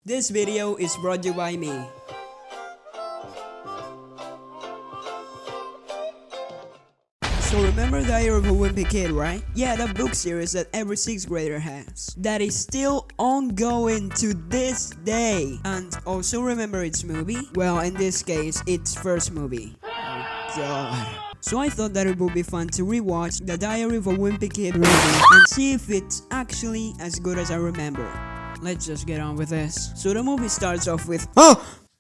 This video is brought to you by me. So remember Diary of a Wimpy Kid, right? Yeah, that book series that every 6th grader has. That is still ongoing to this day. And also remember its movie? Well, in this case, its first movie. Oh god. So I thought that it would be fun to rewatch the Diary of a Wimpy Kid movie and see if it's actually as good as I remember. Let's just get on with this. So the movie starts off with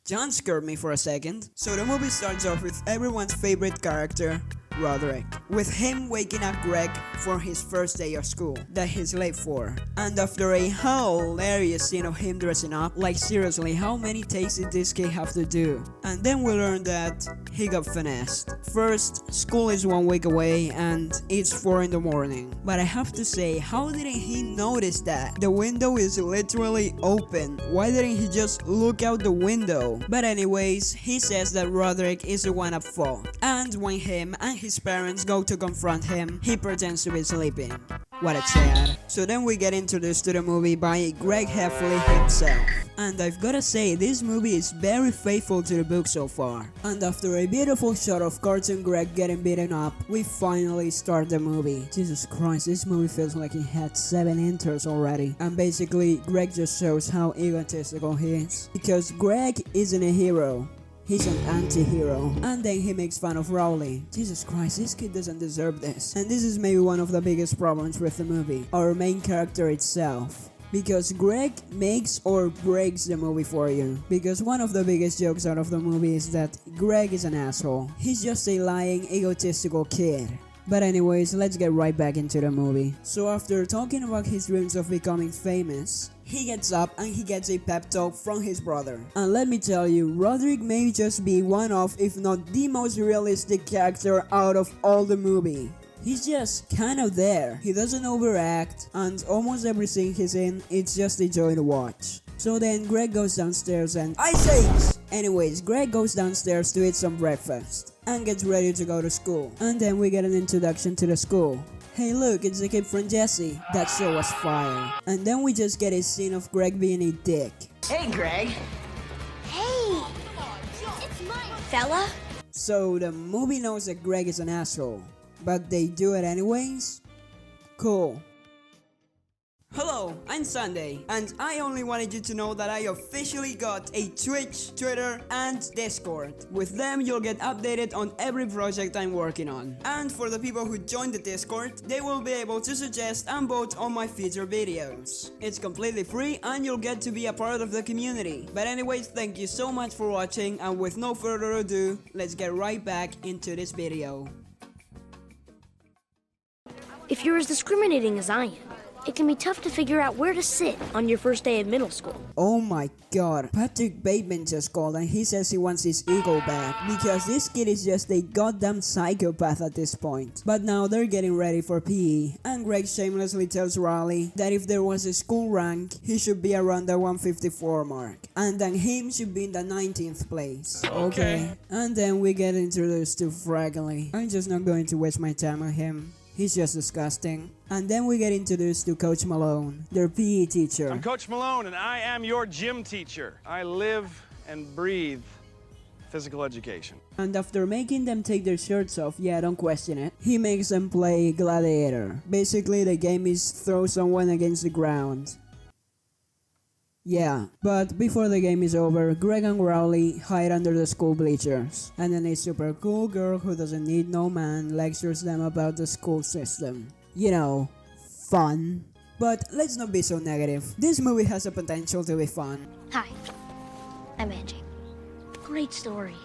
John scared me for a second. So the movie starts off with everyone's favorite character, Roderick, with him waking up Greg for his first day of school that he's late for. And after a hilarious scene of him dressing up, like seriously, how many takes did this kid have to do? And then we learn that he got finessed. First, school is 1 week away and it's 4 in the morning. But I have to say, how didn't he notice that? The window is literally open. Why didn't he just look out the window? But anyways, he says that Roderick is the one at fault. And when him and his parents go to confront him, he pretends to be sleeping. What a Chad. So then we get introduced to the movie by Greg Heffley himself. And I've gotta say, this movie is very faithful to the book so far. And after a beautiful shot of cartoon Greg getting beaten up, we finally start the movie. Jesus Christ, this movie feels like it had 7 intros already. And basically, Greg just shows how egotistical he is. Because Greg isn't a hero. He's an anti-hero. And then he makes fun of Rowley. Jesus Christ, this kid doesn't deserve this. And this is maybe one of the biggest problems with the movie. Our main character itself. Because Greg makes or breaks the movie for you. Because one of the biggest jokes out of the movie is that Greg is an asshole. He's just a lying, egotistical kid. But anyways, let's get right back into the movie. So after talking about his dreams of becoming famous, he gets up and he gets a pep talk from his brother. And let me tell you, Roderick may just be one of, if not the most realistic character out of all the movie. He's just kind of there. He doesn't overact, and almost every scene he's in, it's just a joy to watch. So then Greg goes downstairs and Ice Age! Anyways, Greg goes downstairs to eat some breakfast and gets ready to go to school. And then we get an introduction to the school. Hey look, it's the kid from Jesse. That show was fire. And then we just get a scene of Greg being a dick. Hey, Greg. Hey! It's mine, fella. So the movie knows that Greg is an asshole, but they do it anyways? Cool. Hello, I'm Sunday, and I only wanted you to know that I officially got a Twitch, Twitter, and Discord. With them, you'll get updated on every project I'm working on. And for the people who join the Discord, they will be able to suggest and vote on my future videos. It's completely free, and you'll get to be a part of the community. But anyways, thank you so much for watching, and with no further ado, let's get right back into this video. If you're as discriminating as I am, it can be tough to figure out where to sit on your first day of middle school. Oh my god, Patrick Bateman just called and he says he wants his ego back because this kid is just a goddamn psychopath at this point. But now they're getting ready for PE and Greg shamelessly tells Raleigh that if there was a school rank, he should be around the 154 mark and then him should be in the 19th place. Okay. And then we get introduced to Fragley. I'm just not going to waste my time on him. He's just disgusting. And then we get introduced to Coach Malone, their PE teacher. I'm Coach Malone, and I am your gym teacher. I live and breathe physical education. And after making them take their shirts off, yeah, don't question it, he makes them play Gladiator. Basically, the game is throw someone against the ground. Yeah, but before the game is over, Greg and Rowley hide under the school bleachers. And then a super cool girl who doesn't need no man lectures them about the school system. You know, fun. But let's not be so negative. This movie has the potential to be fun. Hi, I'm Angie. Great story.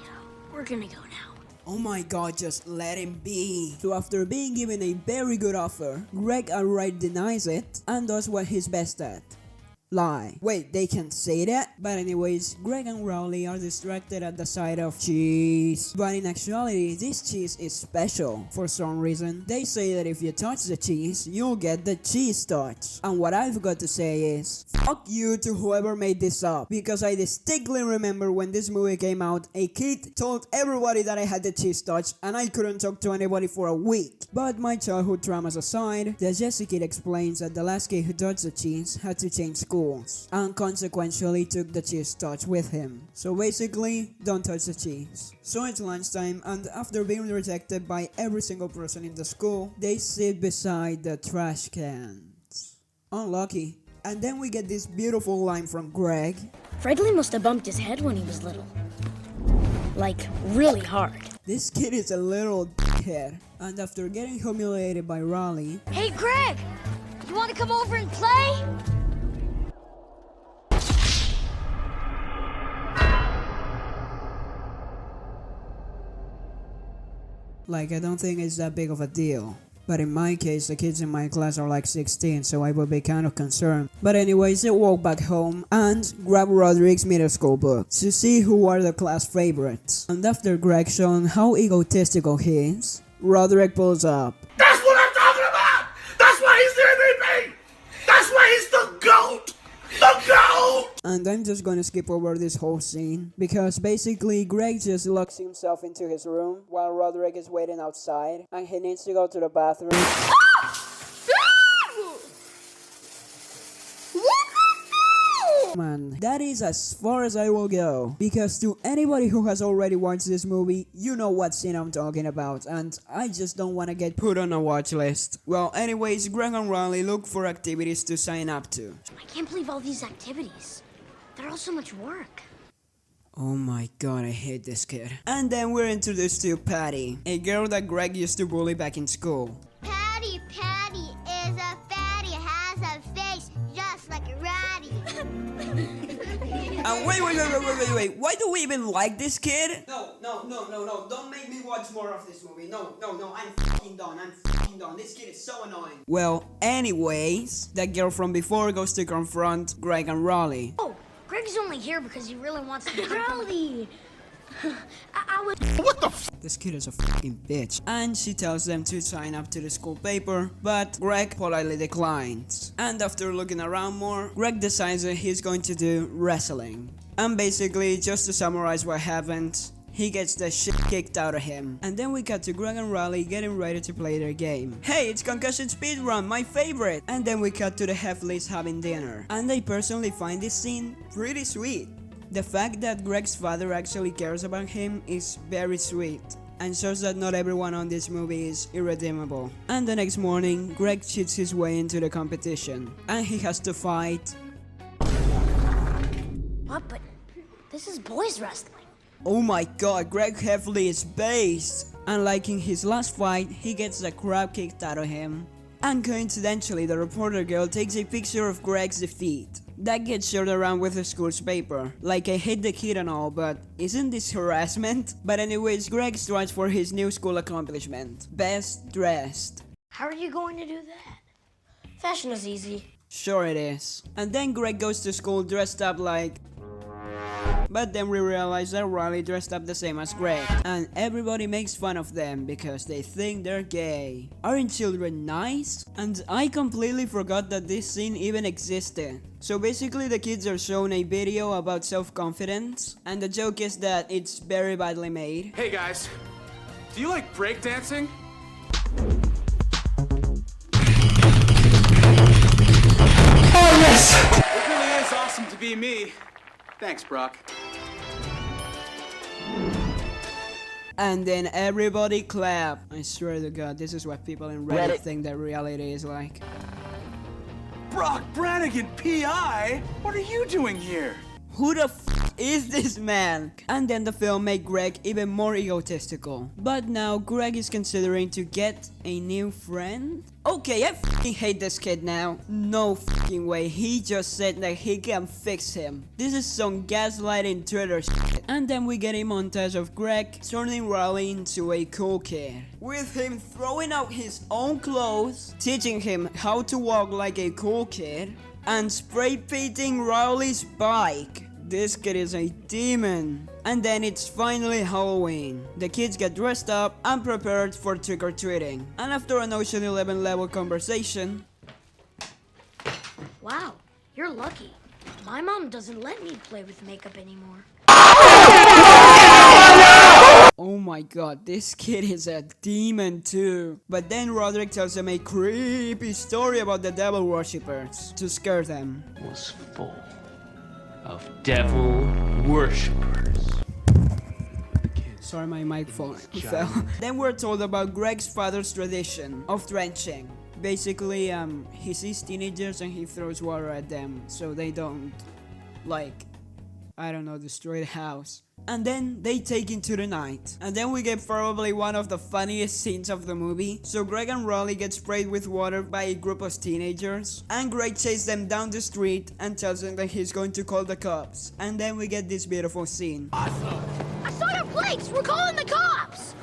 We're gonna go now. Oh my god, just let him be. So after being given a very good offer, Greg outright denies it and does what he's best at. Lie. Wait, they can say that? But anyways, Greg and Rowley are distracted at the sight of cheese. But in actuality, this cheese is special. For some reason, they say that if you touch the cheese, you'll get the cheese touch. And what I've got to say is, fuck you to whoever made this up. Because I distinctly remember when this movie came out, a kid told everybody that I had the cheese touch and I couldn't talk to anybody for a week. But my childhood traumas aside, the Jesse kid explains that the last kid who touched the cheese had to change school. schools, and consequently took the cheese touch with him. So basically, don't touch the cheese. So it's lunchtime, and after being rejected by every single person in the school, they sit beside the trash cans. Unlucky. And then we get this beautiful line from Greg. Fredley must have bumped his head when he was little. Like, really hard. This kid is a little dickhead. And after getting humiliated by Raleigh, Hey, Greg! You want to come over and play? like, I don't think it's that big of a deal. But in my case, the kids in my class are like 16, so I would be kind of concerned. But anyways, they walk back home and grab Roderick's middle school book to see who are the class favorites. And after Greg showing how egotistical he is, Roderick pulls up. That's what I'm talking about! That's why he's the MVP! That's why he's the GOAT! The GOAT! And I'm just gonna skip over this whole scene because basically Greg just locks himself into his room while Roderick is waiting outside and he needs to go to the bathroom. Man, that is as far as I will go, because to anybody who has already watched this movie, you know what scene I'm talking about, and I just don't want to get put on a watch list. Well, anyways, Greg and Raleigh look for activities to sign up to. I can't believe all these activities. They're all so much work. Oh my god, I hate this kid. And then we're introduced to Patty, a girl that Greg used to bully back in school. Patty is a fatty, has a face just like a ratty. And wait, why do we even like this kid? No, don't make me watch more of this movie. No, I'm fucking done, this kid is so annoying. Well, anyways, that girl from before goes to confront Greg and Raleigh. Oh, Greg's only here because he really wants to Raleigh. I was... This kid is a fucking bitch. And she tells them to sign up to the school paper, but Greg politely declines. And after looking around more, Greg decides that he's going to do wrestling. And basically, just to summarize what happened, he gets the shit kicked out of him. And then we cut to Greg and Raleigh getting ready to play their game. Hey, it's Concussion Speedrun, my favorite! And then we cut to the Heffleys having dinner. And I personally find this scene pretty sweet. The fact that Greg's father actually cares about him is very sweet, and shows that not everyone on this movie is irredeemable. And the next morning, Greg cheats his way into the competition, and he has to fight. What? But this is boys wrestling. Oh my god, Greg Heffley is based! And like in his last fight, he gets the crap kicked out of him. And coincidentally, the reporter girl takes a picture of Greg's defeat. That gets shared around with the school's paper. Like, I hate the kid and all, but isn't this harassment? But anyways, Greg strives for his new school accomplishment. Best dressed. How are you going to do that? Fashion is easy. Sure it is. And then Greg goes to school dressed up like... But then we realize that Raleigh dressed up the same as Greg. And everybody makes fun of them because they think they're gay. Aren't children nice? And I completely forgot that this scene even existed. So basically the kids are shown a video about self-confidence. And the joke is that it's very badly made. Hey guys, do you like breakdancing? Oh, yes! It really is awesome to be me. Thanks, Brock. And then everybody clap. I swear to God, this is what people in Reddit think that reality is like. Brock Brannigan, PI? What are you doing here? Who the f is this man? And then the film made Greg even more egotistical. But now Greg is considering to get a new friend? Okay, I fucking hate this kid now. No fucking way, he just said that he can fix him. This is some gaslighting Twitter shit. And then we get a montage of Greg turning Raleigh into a cool kid. With him throwing out his own clothes, teaching him how to walk like a cool kid, and spray painting Raleigh's bike. This kid is a demon. And then it's finally Halloween. The kids get dressed up and prepared for trick-or-treating. And after an Ocean 11 level conversation... Wow, you're lucky. My mom doesn't let me play with makeup anymore. Oh my god, this kid is a demon too. But then Roderick tells them a creepy story about the devil worshippers to scare them. Was full of devil worshippers. Sorry, my microphone fell. Then we're told about Greg's father's tradition of drenching. Basically, he sees teenagers and he throws water at them so they don't, like, I don't know, destroy the house. And then they take into the night. And then we get probably one of the funniest scenes of the movie. So Greg and Raleigh get sprayed with water by a group of teenagers. And Greg chases them down the street and tells them that he's going to call the cops. And then we get this beautiful scene. I saw your plates! We're calling the cops!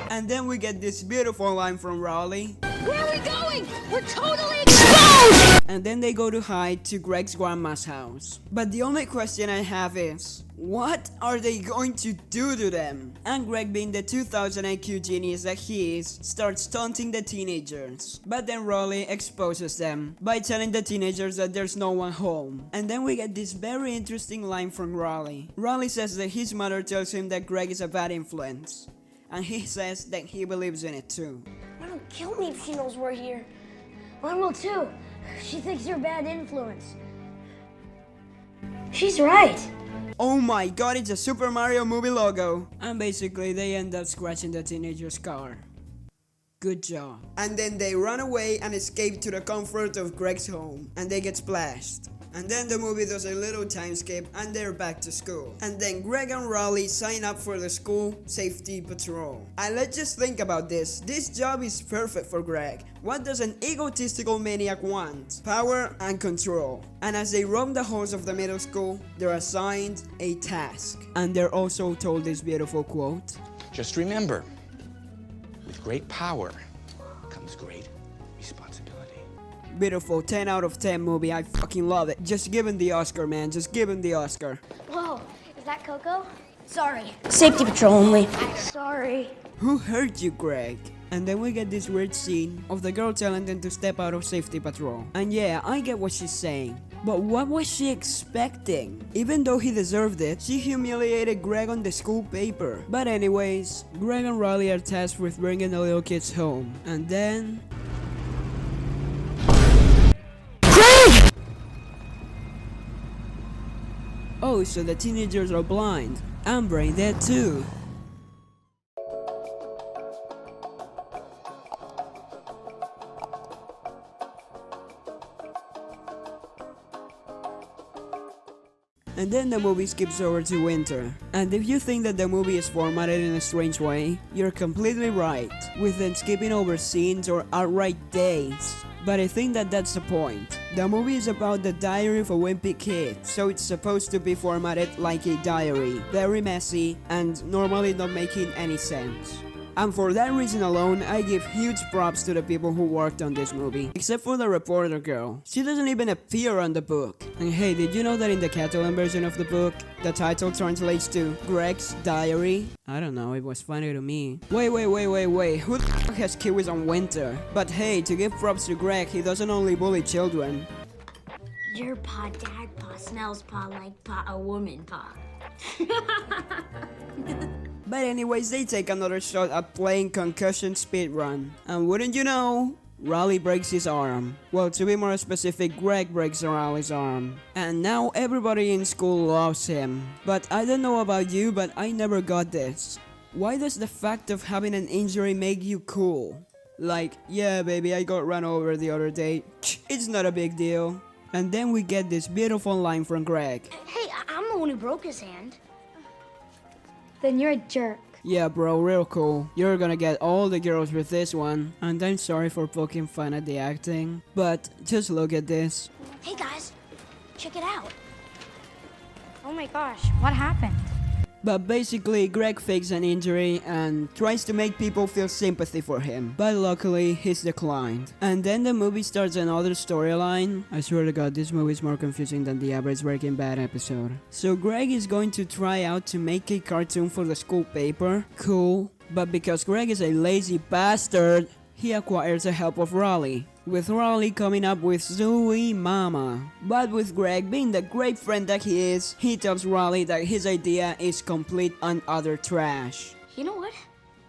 And then we get this beautiful line from Raleigh. Where are we going? We're totally exposed! And then they go to hide to Greg's grandma's house. But the only question I have is, what are they going to do to them? And Greg, being the 2000 IQ genius that he is, starts taunting the teenagers. But then Raleigh exposes them by telling the teenagers that there's no one home. And then we get this very interesting line from Raleigh. Raleigh says that his mother tells him that Greg is a bad influence. And he says that he believes in it too. Mom will kill me if she knows we're here. Mom will too. She thinks you're a bad influence. She's right. Oh my god, it's a Super Mario movie logo. And basically they end up scratching the teenager's car. Good job. And then they run away and escape to the comfort of Greg's home. And they get splashed. And then the movie does a little time skip and they're back to school. And then Greg and Raleigh sign up for the school safety patrol. And let's just think about this. This job is perfect for Greg. What does an egotistical maniac want? Power and control. And as they roam the halls of the middle school, they're assigned a task. And they're also told this beautiful quote. Just remember, with great power comes great responsibility. Beautiful, 10 out of 10 movie. I fucking love it. Just give him the Oscar, man. Just give him the Oscar. Whoa, is that Coco? Sorry. Safety patrol only. Sorry. Who hurt you, Greg? And then we get this weird scene of the girl telling them to step out of safety patrol. And yeah, I get what she's saying. But what was she expecting? Even though he deserved it, she humiliated Greg on the school paper. But anyways, Greg and Raleigh are tasked with bringing the little kids home. And then... Greg! Oh, so the teenagers are blind. I'm brain dead too. And then the movie skips over to winter. And if you think that the movie is formatted in a strange way, you're completely right, with them skipping over scenes or outright days. But I think that that's the point. The movie is about the diary of a wimpy kid, so it's supposed to be formatted like a diary, very messy and normally not making any sense. And for that reason alone, I give huge props to the people who worked on this movie. Except for the reporter girl. She doesn't even appear on the book. And hey, did you know that in the Catalan version of the book, the title translates to Greg's Diary? I don't know, it was funny to me. Wait, who the fuck has kiwis on winter? But hey, to give props to Greg, he doesn't only bully children. Your pa, dad pa, smells pa like pa, a woman pa. But anyways, they take another shot at playing concussion speedrun. And wouldn't you know, Raleigh breaks his arm. Well, to be more specific, Greg breaks Raleigh's arm. And now everybody in school loves him. But I don't know about you, but I never got this. Why does the fact of having an injury make you cool? Like, yeah baby, I got run over the other day. It's not a big deal. And then we get this beautiful line from Greg. Hey, I'm the one who broke his hand. Then you're a jerk. Yeah bro, real cool. You're gonna get all the girls with this one. And I'm sorry for poking fun at the acting, but just look at this. Hey guys, check it out. Oh my gosh, what happened? But basically, Greg fakes an injury and tries to make people feel sympathy for him. But luckily, he's declined. And then the movie starts another storyline. I swear to god, this movie is more confusing than the average Breaking Bad episode. So Greg is going to try out to make a cartoon for the school paper. Cool. But because Greg is a lazy bastard, he acquires the help of Raleigh. with Raleigh coming up with Zooey Mama. But with Greg being the great friend that he is, he tells Raleigh that his idea is complete and utter trash. You know what?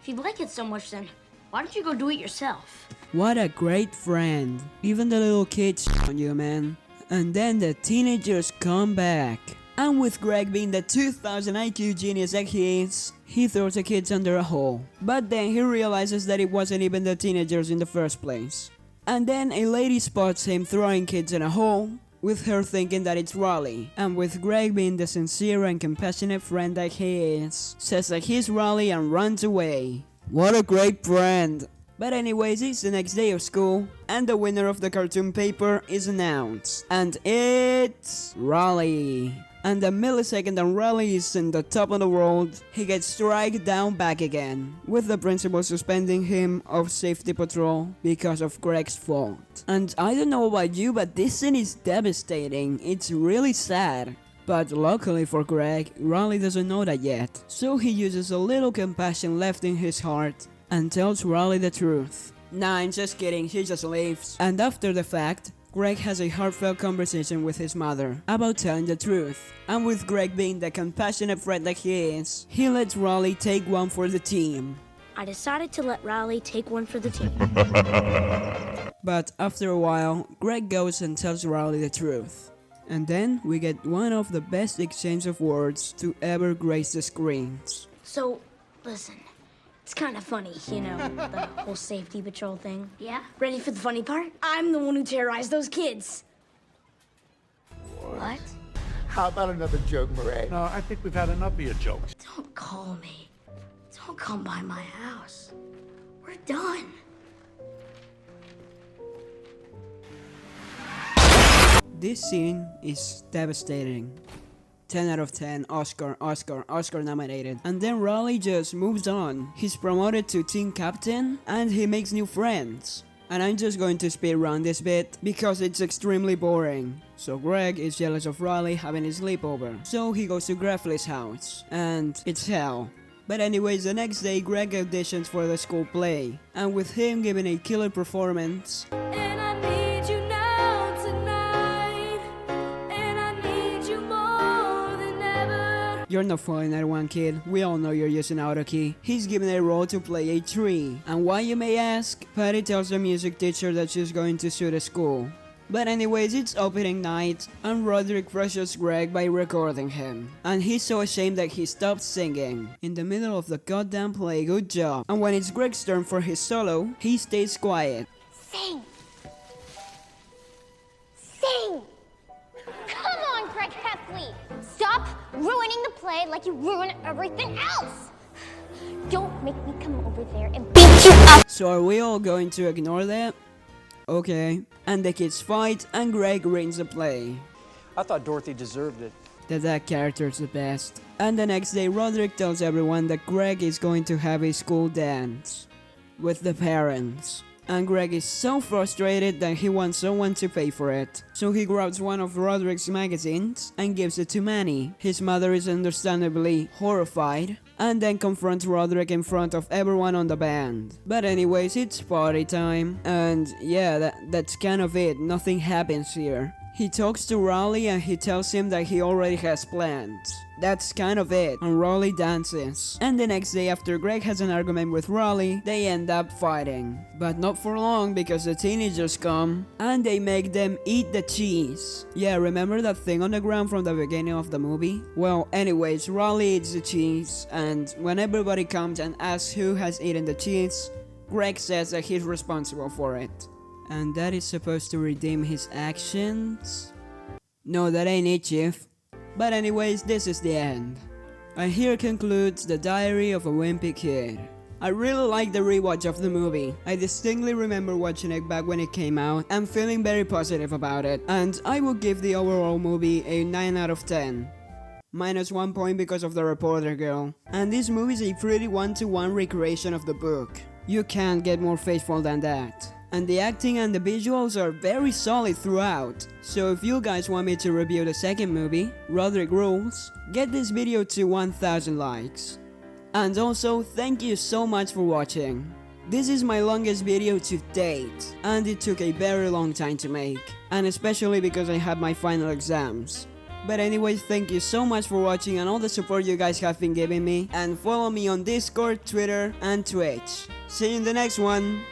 If you like it so much, then why don't you go do it yourself? What a great friend. Even the little kids on you, man. And then the teenagers come back. And with Greg being the 2000 IQ genius that he is, he throws the kids under a hole. But then he realizes that it wasn't even the teenagers in the first place. And then a lady spots him throwing kids in a hole, with her thinking that it's Raleigh. And with Greg being the sincere and compassionate friend that he is, says that he's Raleigh and runs away. What a great friend! But anyways, it's the next day of school, and the winner of the cartoon paper is announced. And it's Raleigh. And the millisecond that Raleigh is in the top of the world, he gets struck down back again, with the principal suspending him of safety patrol because of Greg's fault. And I don't know about you, but this scene is devastating. It's really sad. But luckily for Greg, Raleigh doesn't know that yet. So he uses a little compassion left in his heart and tells Raleigh the truth. Nah, I'm just kidding, he just leaves. And after the fact, Greg has a heartfelt conversation with his mother about telling the truth. And with Greg being the compassionate friend that he is, he lets Raleigh take one for the team. I decided to let Raleigh take one for the team. But after a while, Greg goes and tells Raleigh the truth. And then we get one of the best exchange of words to ever grace the screens. So, listen. It's kind of funny, you know, the whole safety patrol thing. Yeah? Ready for the funny part? I'm the one who terrorized those kids. What? How about another joke, Murray? No, I think we've had enough of your jokes. Don't call me. Don't come by my house. We're done. This scene is devastating. 10 out of 10, Oscar nominated. And then Raleigh just moves on. He's promoted to team captain and he makes new friends. And I'm just going to speed run this bit because it's extremely boring. So Greg is jealous of Raleigh having his sleepover. So he goes to Greffley's house. And it's hell. But anyways, the next day Greg auditions for the school play. And with him giving a killer performance, you're not following that one, kid. We all know you're using AutoKey. He's given a role to play a tree. And why, you may ask? Patty tells the music teacher that she's going to sue the school. But anyways, it's opening night, and Roderick crushes Greg by recording him. And he's so ashamed that he stopped singing. In the middle of the goddamn play, good job. And when it's Greg's turn for his solo, he stays quiet. Sing! Sing! Come on, Greg Heffley! Stop ruining the play like you ruin everything else! Don't make me come over there and beat you up! So are we all going to ignore that? Okay. And the kids fight and Greg wins the play. I thought Dorothy deserved it. That character's the best. And the next day Roderick tells everyone that Greg is going to have a school dance with the parents. And Greg is so frustrated that he wants someone to pay for it. So he grabs one of Roderick's magazines and gives it to Manny. His mother is understandably horrified and then confronts Roderick in front of everyone on the band. But anyways, it's party time. And yeah, that's kind of it. Nothing happens here. He talks to Raleigh and he tells him that he already has plans. That's kind of it, and Raleigh dances. And the next day after Greg has an argument with Raleigh, they end up fighting. But not for long because the teenagers come and they make them eat the cheese. Yeah, remember that thing on the ground from the beginning of the movie? Well, anyways, Raleigh eats the cheese, and when everybody comes and asks who has eaten the cheese, Greg says that he's responsible for it. And that is supposed to redeem his actions? No, that ain't it, Chief. But anyways, this is the end. And here concludes The Diary of a Wimpy Kid. I really like the rewatch of the movie. I distinctly remember watching it back when it came out and feeling very positive about it. And I would give the overall movie a 9 out of 10. Minus 1 point because of the reporter girl. And this movie is a pretty one-to-one recreation of the book. You can't get more faithful than that. And the acting and the visuals are very solid throughout. So if you guys want me to review the second movie, Roderick Rules, get this video to 1000 likes. And also, thank you so much for watching. This is my longest video to date, and it took a very long time to make, and especially because I had my final exams. But anyway, thank you so much for watching and all the support you guys have been giving me, and follow me on Discord, Twitter, and Twitch. See you in the next one!